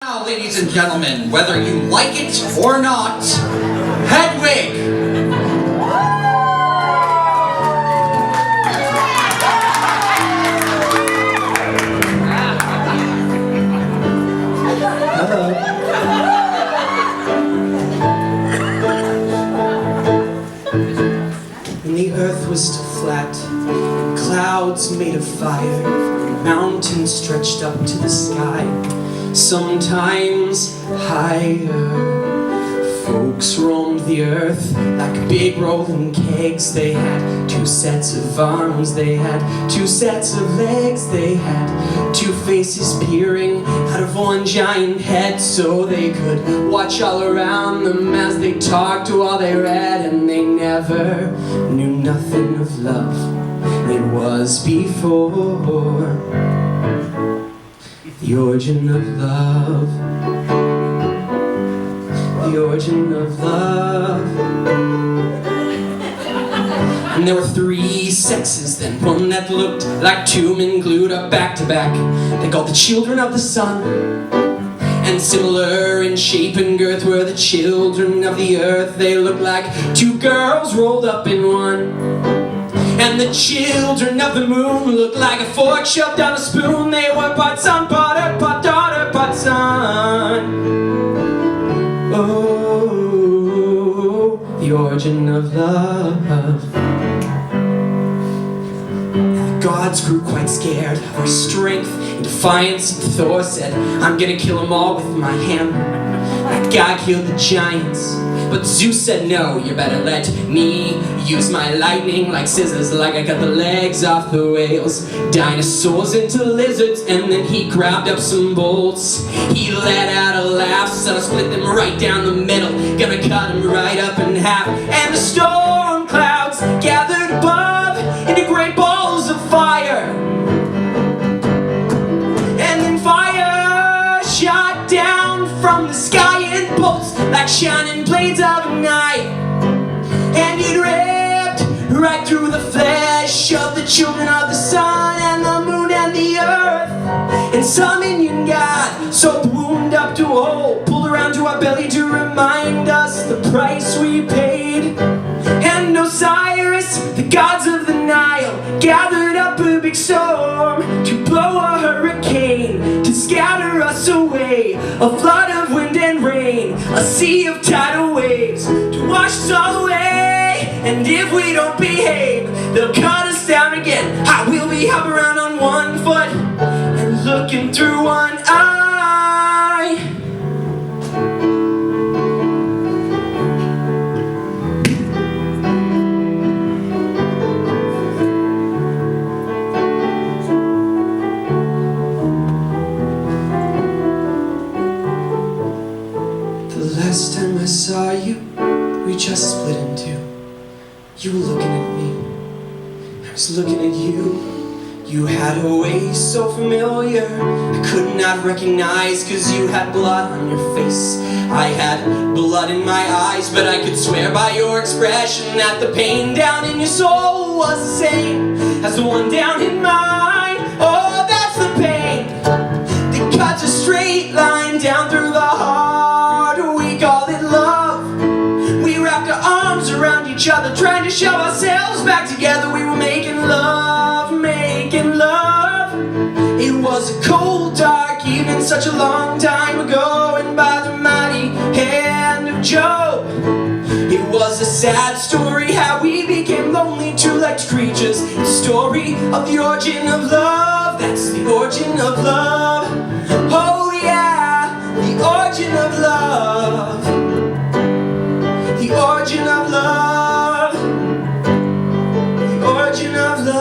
Now, ladies and gentlemen, whether you like it or not, Hedwig! Hello. When the earth was still flat, clouds made of fire, mountains stretched up to the sky, sometimes higher. Folks roamed the earth like big rolling kegs. They had two sets of arms, they had two sets of legs, they had two faces peering out of one giant head, so they could watch all around them as they talked while they read. And they never knew nothing of love. It was before the origin of love. The origin of love. And there were three sexes then, one that looked like two men glued up back to back. They called the children of the sun. And similar in shape and girth were the children of the earth. They looked like two girls rolled up in one. And the children of the moon looked like a fork shoved down a spoon. They were part son, part earth, part daughter, part son. Oh, the origin of love. The gods grew quite scared of our strength and defiance. And Thor said, I'm gonna kill them all with my hammer. Like God killed the giants. But Zeus said, no, you better let me use my lightning like scissors, like I cut the legs off the whales, dinosaurs into lizards. And then he grabbed up some bolts. He let out a laugh, so I split them right down the middle, gonna cut them right up in half. And the storm clouds gathered above into great balls of fire. And then fire shot down from the sky in bolts like shining blades of a knife. And it ripped right through the flesh of the children of the sun and the moon and the earth. And some Indian god sewed the wound up to a hole, pulled around to our belly to remind us the price we paid. And Osiris, the gods of the Nile, gathered up a big storm to blow a hurricane, to scatter us away, a flood of wind and rain, a sea of tidal waves to wash us all away. And if we don't behave, they'll cut us down again. I will be hopping around on one foot and looking through one eye. The last time I saw you, we just split in two. You were looking at me, I was looking at you. You had a way so familiar, I could not recognize, 'cause you had blood on your face, I had blood in my eyes. But I could swear by your expression that the pain down in your soul was the same as the one down in mine. Oh, that's the pain that cuts a straight line down through the heart. We called it love. We wrapped our arms around each other, trying to shove ourselves back together. We were making love, making love. It was a cold, dark evening, such a long time ago, and by the mighty hand of Joe. It was a sad story how we became lonely two-legged creatures. The story of the origin of love. That's the origin of love. Oh yeah, the origin of love. The origin of love. The origin of love.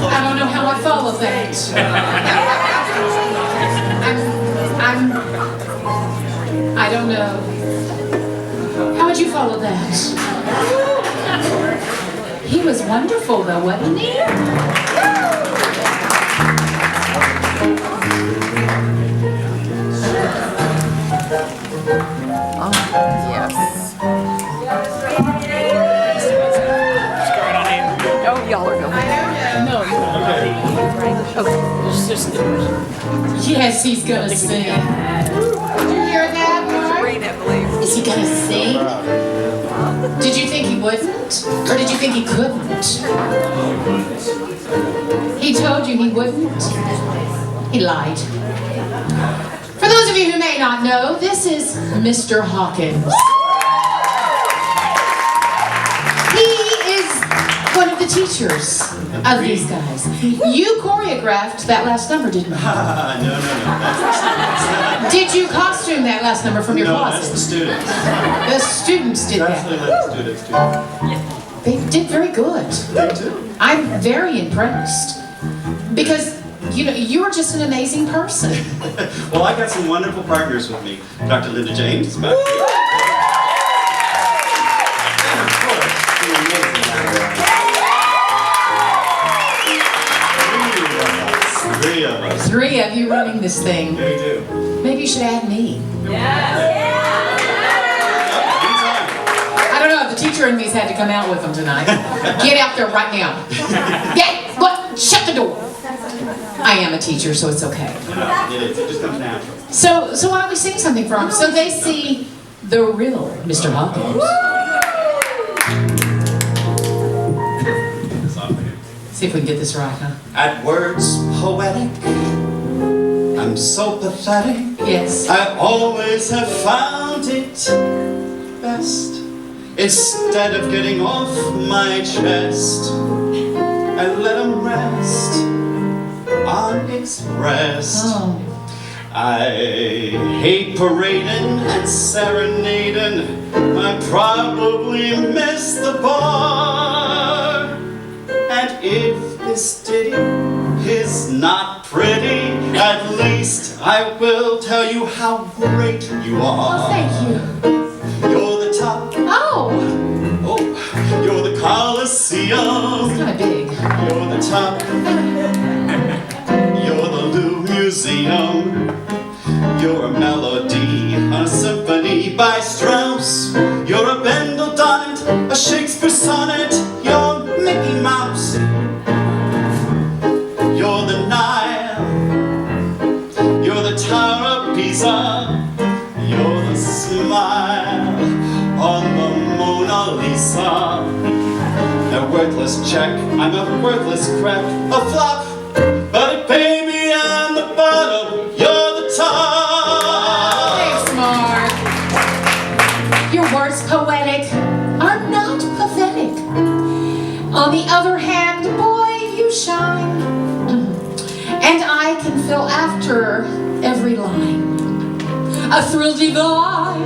I don't know how I follow that. I don't know. How would you follow that? He was wonderful though, wasn't he? Yes, he's gonna sing. Did you hear that, Mark? Is he gonna sing? Did you think he wouldn't? Or did you think he couldn't? He told you he wouldn't. He lied. For those of you who may not know, this is Mr. Hawkins. He is one of the teachers of these guys. You choreographed that last number, didn't you? No. Did you costume that last number from your closet? That's the students. The students did Actually, that. let the students do. They did very good. They do. I'm very impressed. Because, you know, you're just an amazing person. Well, I got some wonderful partners with me. Dr. Linda James is back here. And of course, the amazing Three of us. Three of you running this thing. We do. Maybe you should add me. Anytime. I don't know if the teacher in me's had to come out with them tonight. Get out there right now. Yeah, what? Shut the door. I am a teacher, so it's okay. It is. It just comes natural. So why don't we sing something for them so they see the real Mr. Hawkins. See if we can get this right, huh? At words poetic, I'm so pathetic. Yes. I always have found it best. Instead of getting off my chest, I let them rest unexpressed. Oh. I hate parading and serenading. I probably miss the bar. And if this ditty is not pretty, at least I will tell you how great you are. Oh, thank you. You're the top. Oh, Oh, you're the Coliseum. kind of big. You're the top. You're the Louvre Museum. You're a melody, a symphony by Strauss. You're a Bendel Donnet, a Shakespeare sonnet. You're Mickey Mouse. You're the Nile. You're the Tower of Pisa. You're the smile on the Mona Lisa. A worthless check, I'm a worthless crack, a flop. But baby, I'm the bottom, you're the top. Thanks, Mark. Your words poetic are not pathetic. On the other hand, boy, you shine. And I can feel after every line a thrill divine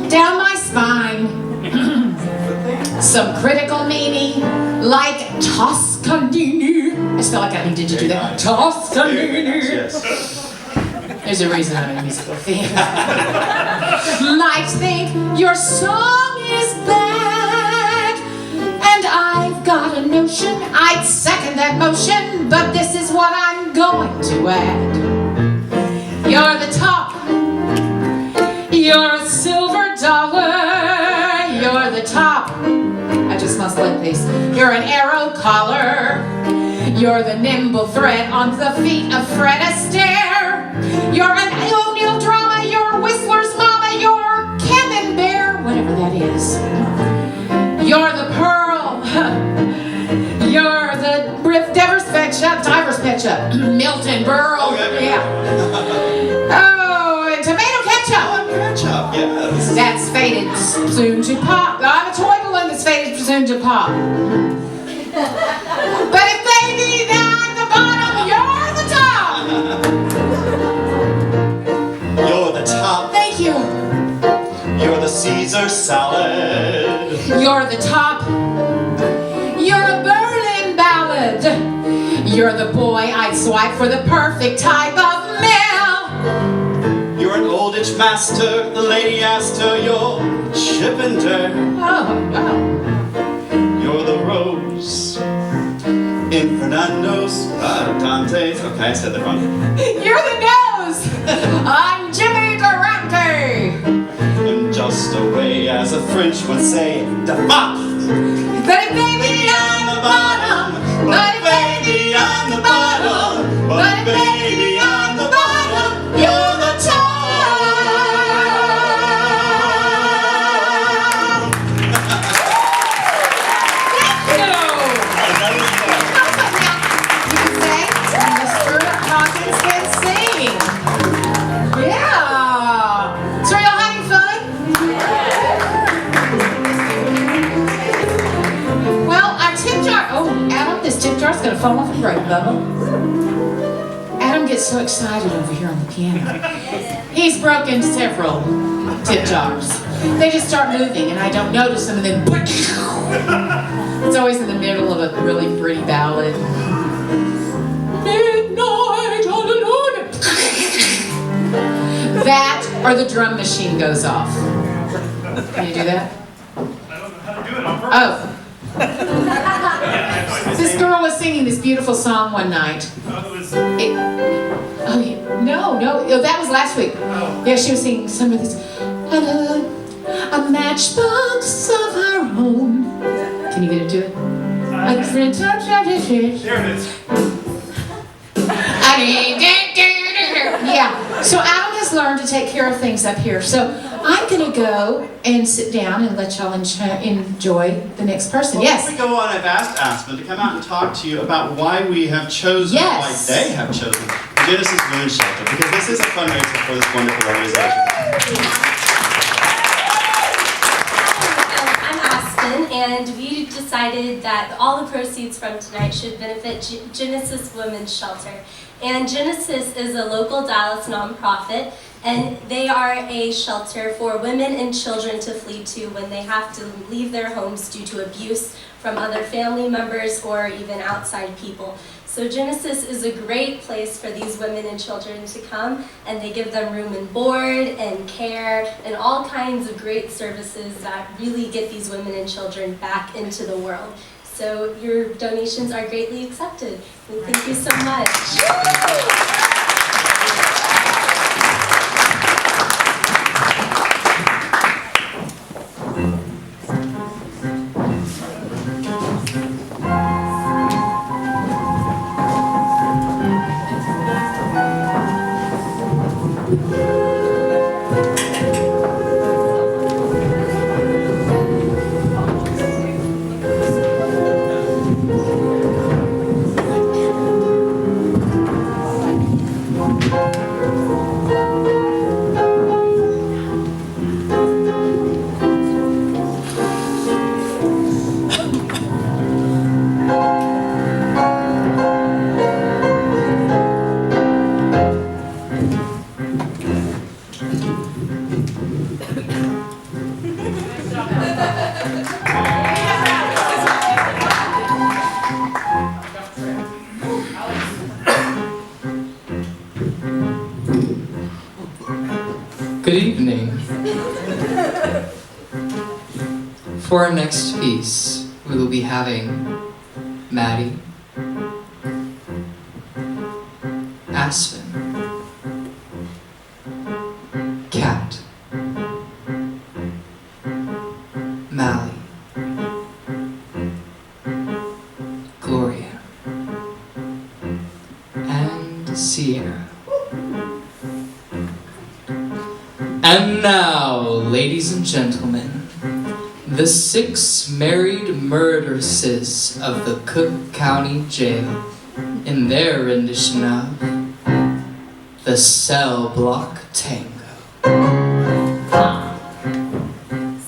down my spine. Some critical meaning like Toscanini. I just felt like I needed to do that. Toscanini. Yes. There's a reason I'm in musical theater. Might think your song is bad, and I've got a notion I'd second that motion, but this is what I'm going to add. You're the top. You're a silver dollar. You're the top. I just must let this. You're an arrow collar. You're the nimble thread on the feet of Fred Astaire. You're an O'Neill drama. You're Whistler's mama. You're Camembert, whatever that is. You're the pearl. You're the Diver's Ketchup. Milton Berle. Oh, yeah. Oh, and tomato ketchup. Ketchup, yes. That's faded soon to pop. I'm a toy balloon that's faded soon to pop. But if they be down the bottom, you're the top. You're the top. Thank you. You're the Caesar salad. You're the top. You're a Berlin ballad. You're the boy I'd swipe for the perfect type of male. You're an oldage master. The lady asked her, you're Chippender. Oh. You're the rose in Fernando's, Dante's. Okay, I said that wrong. You're the nose. I'm Jimmy Durante. In just a way, as a French would say, the bop. But baby, I'm the bottom. But baby, I'm the gonna fall off and break, Bubba. Adam gets so excited over here on the piano. He's broken several tip jars. They just start moving and I don't notice them, and then it's always in the middle of a really pretty ballad. Midnight, hallelujah. That or the drum machine goes off. Can you do that? I don't know how to do it on purpose. Oh. This girl was singing this beautiful song one night. No, that was last week. Yeah, she was singing some of this. A matchbox of her own. Can you get it to it? There it is. Yeah, so Adam has learned to take care of things up here. So I'm going to go and sit down and let y'all enjoy the next person. Well, Yes? Before we go on, I've asked Aspen to come out and talk to you about why we have chosen, Yes. why they have chosen the Genesis Women's Shelter, because this is a fundraiser for this wonderful organization. I'm Aspen, and we decided that all the proceeds from tonight should benefit Genesis Women's Shelter. And Genesis is a local Dallas nonprofit, and they are a shelter for women and children to flee to when they have to leave their homes due to abuse from other family members or even outside people. So Genesis is a great place for these women and children to come, and they give them room and board and care and all kinds of great services that really get these women and children back into the world. So your donations are greatly accepted. And thank you so much. Good evening. For our next piece, we will be having Maddie, Aspen, Kat, Mally, Gloria, and Sierra. And now, ladies and gentlemen, the 6 married murderesses of the Cook County Jail in their rendition of the Cell Block Tango.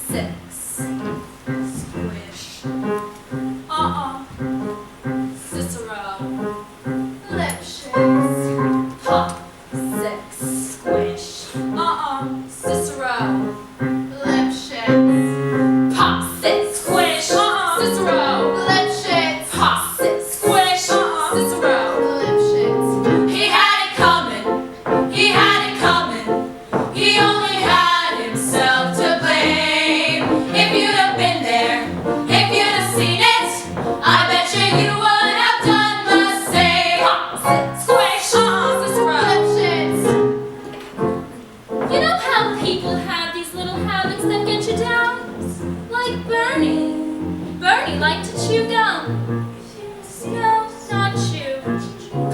6. Squish. Cicero. Lip shakes. Pop. 6. Squish. Cicero. Lip shakes. Pop. 6. Squish. Cicero. Lip shakes. Pop. 6. Squish. Cicero. Lip shakes. He had it coming. He had it coming. He only had himself to blame. If you'd have been there, if you'd have seen it, I bet you would have done the same. Pop. 6. Squish. Cicero. Lip shakes. You know how people have these little habits that get you down? Like Bernie. Bernie liked to chew gum. No, not chew.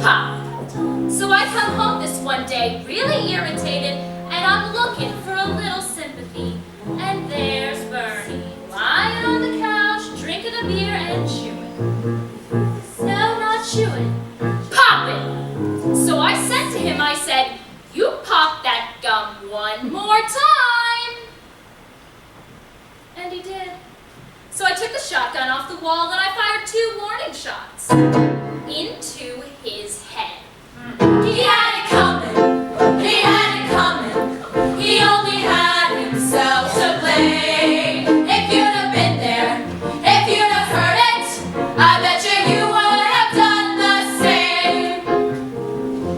Pop. So I come home this one day, really irritated, and I'm looking for a little sympathy. And there's Bernie, lying on the couch, drinking a beer and chewing. No, not chewing. Popping. So I said to him, I said, "You pop that gum one more time." And he did. So I took the shotgun off the wall and I fired 2 warning shots. into his head. He had it coming, he had it coming, he only had himself to blame. If you'd have been there, if you'd have heard it, I bet you would have done the same.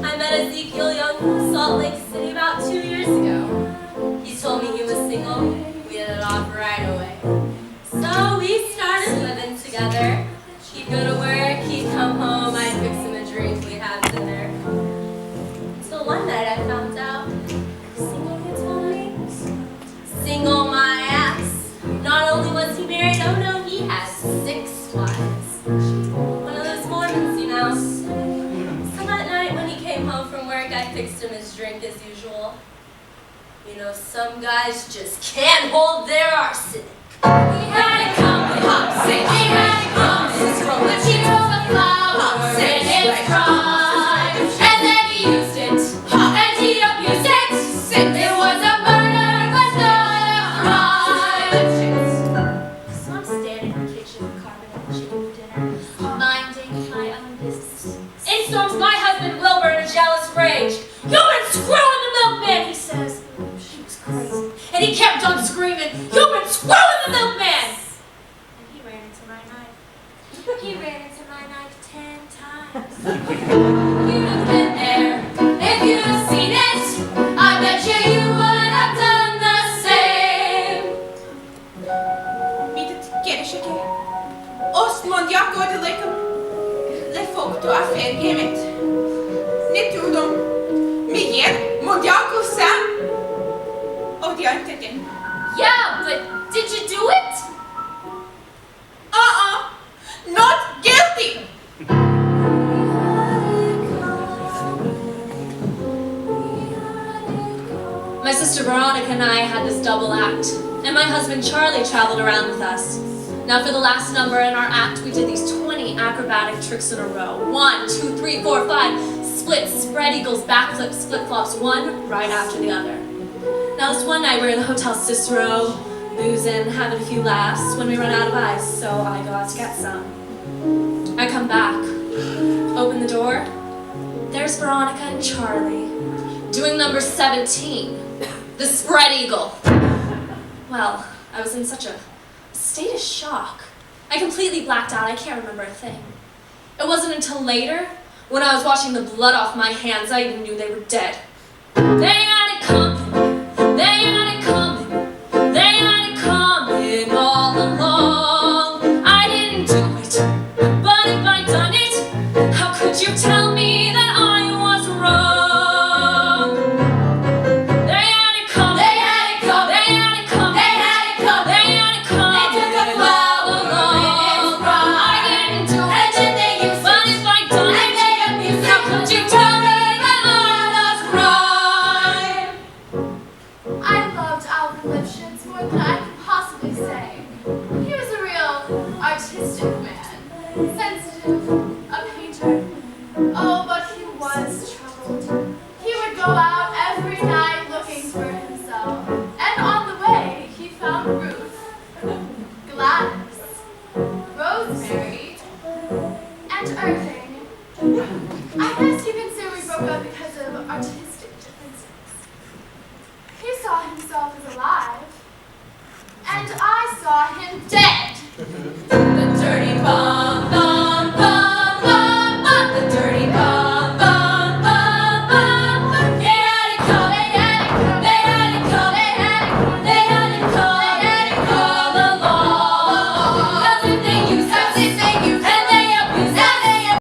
I met Ezekiel Young in Salt Lake City about 2 years ago. He told me he was single, we hit it off right away. So we started living together. He'd go to work, he'd come home, I'd fix him a drink, we'd have dinner. Until one night I found out, single you told me? Single my ass. Not only was he married, oh no, he has 6 wives. One of those Mormons, you know. So that night when he came home from work, I fixed him his drink as usual. You know, some guys just can't hold their arsenic. He had it coming, he had it coming. But he drove the flowers in his crime, and then he used it, and he abused it. It was a murder, but not a crime. So I'm standing in the kitchen, carving up chicken for dinner, minding my own business. In storms my husband Wilbur in a jealous rage. "You've been screwing the milkman," he says. She was crazy, and he kept on screaming, "You've been screwing the milkman!" And he ran into my knife. He ran into my knife 10 times. You'd have been there if you'd have seen it. I bet you would have done the same. Mitt gärishake. Osmond jag går till lekam. Le folk du affär gemet. Nitudom. Miguel mondiaco sam. Oh, the antetin. Yeah, but did you do it? Not guilty. My sister Veronica and I had this double act, and my husband Charlie traveled around with us. Now for the last number in our act, we did these 20 acrobatic tricks in a row. 1, 2, 3, 4, 5, splits, spread eagles, backflips, flip-flops, one right after the other. Now this one night we're in the Hotel Cicero, boozing, having a few laughs when we run out of ice, so I go out to get some. I come back, open the door, there's Veronica and Charlie, doing number 17, the spread eagle. Well, I was in such a state of shock. I completely blacked out, I can't remember a thing. It wasn't until later, when I was washing the blood off my hands, I even knew they were dead. They had it coming, they had it coming, they had it coming all along. I didn't do it, but if I'd done it, how could you tell me that I was wrong? They had it coming, they had it coming, they had it coming, they had it coming, they had it coming. They took a flower along. I didn't do it, and then they used it, but if I'd done it, they abused it. How could you tell me that I was wrong? I loved Alvin Lipschitz more than I could possibly say. He was a real artistic man, sensitive, a painter. Oh, but he was troubled. He would go out every night looking for himself, and on the way he found Ruth, Gladys, Rosemary, and Irving. I guess you can say we broke up because of artistic differences. He saw himself as alive, and I saw him dead. The dirty bomb.